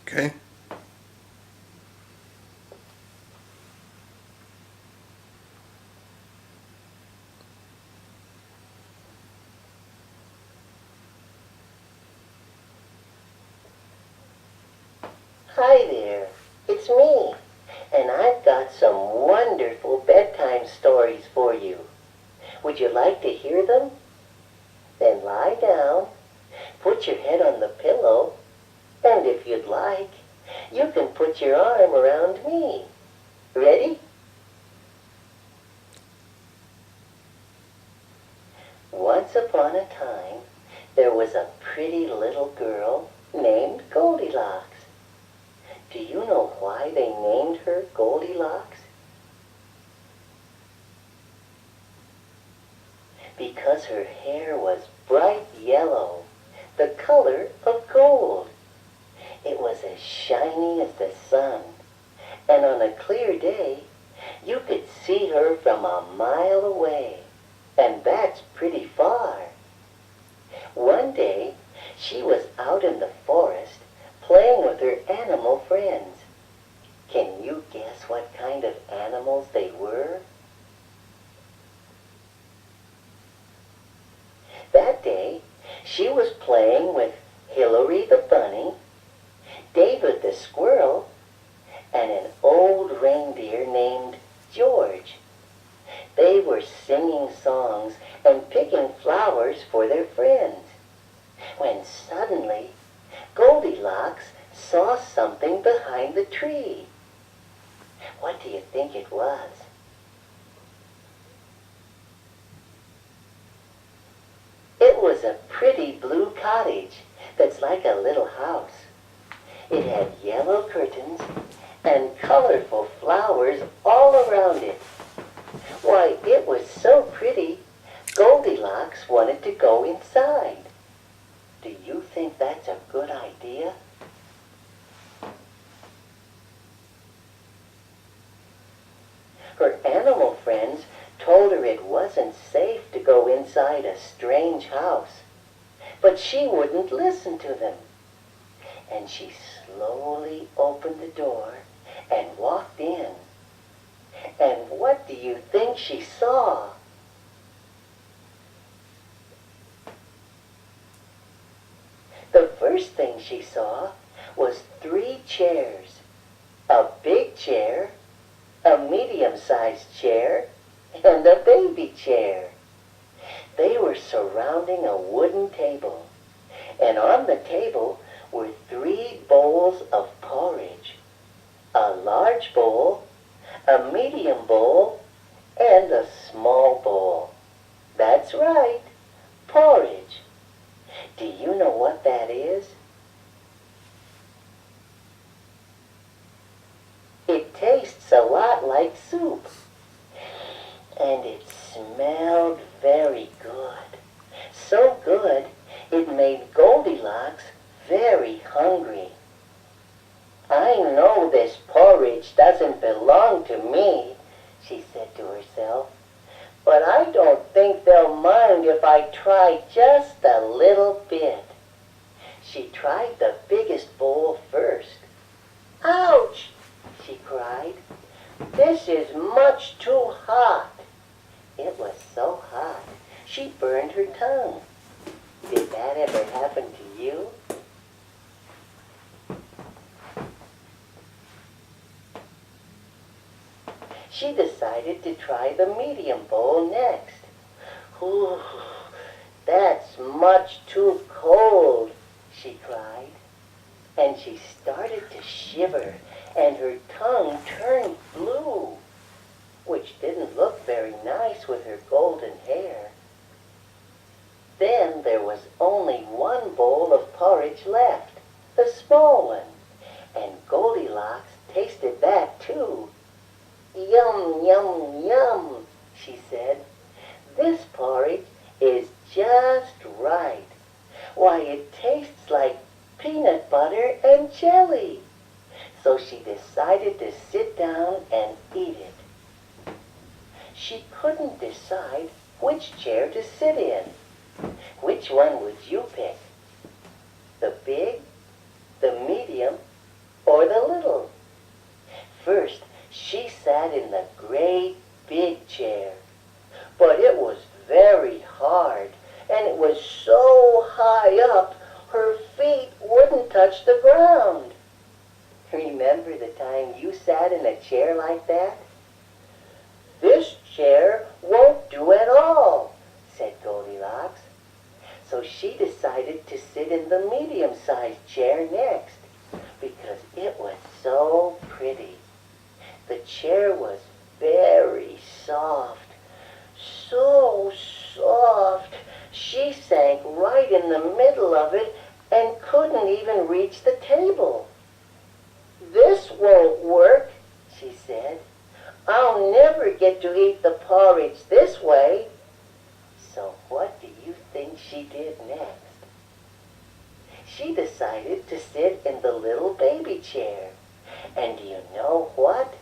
Okay. Hi there, it's me, and I've got some wonderful bedtime stories for you. Would you like to hear them? Then lie down, put your head on the pillow, and if you'd like, you can put your arm around me. Ready? Once upon a time, there was a pretty little girl named Goldilocks. Do you know why they named her Goldilocks? Because her hair was bright yellow, the color of gold. It was as shiny as the sun, and on a clear day, you could see her from a mile away, and that's pretty far. One day, she was out in the forest playing with her animal friends. Can you guess what kind of animals they were? That day, she was playing with Hillary the bunny, David the squirrel, and an old reindeer named George. They were singing songs and picking flowers for their friends, when suddenly Goldilocks saw something behind the tree. What do you think it was? It was a pretty blue cottage that's like a little house. It had yellow curtains and colorful flowers all around it. Why, it was so pretty, Goldilocks wanted to go inside. Do you think that's a good idea? Her animal friends told her it wasn't safe to go inside a strange house, but she wouldn't listen to them. And she slowly opened the door and walked in. And what do you think she saw? The first thing she saw was 3 chairs. A big chair, a medium-sized chair, and a baby chair. They were surrounding a wooden table, and on the table were 3 bowls of porridge. A large bowl, a medium bowl, and a small bowl. That's right, porridge. Do you know what that is? It tastes a lot like soup, and it smelled very good. So good, it made Goldilocks very hungry. I know this porridge doesn't belong to me, she said to herself, but I don't think they'll mind if I try just a little bit. She tried the biggest bowl first. Ouch! She cried. This is much too hot. It was so hot, she burned her tongue. Did that ever happen to you? She decided to try the medium bowl next. Ooh, that's much too cold, she cried. And she started to shiver, and her tongue turned blue, which didn't look very nice with her golden hair. Then there was only 1 bowl of porridge left, the small one, and Goldilocks tasted that too. Yum, yum, yum, she said. This porridge is just right. Why, it tastes like peanut butter and jelly. So she decided to sit down and eat it. She couldn't decide which chair to sit in. Which one would you pick? The big, the medium, in the great big chair. But it was very hard, and it was so high up, her feet wouldn't touch the ground. Remember the time you sat in a chair like that? This chair won't do at all, said Goldilocks. So she decided to sit in the medium-sized chair next, because it was so pretty. The chair was very soft, so soft, she sank right in the middle of it and couldn't even reach the table. This won't work, she said. I'll never get to eat the porridge this way. So what do you think she did next? She decided to sit in the little baby chair. And do you know what?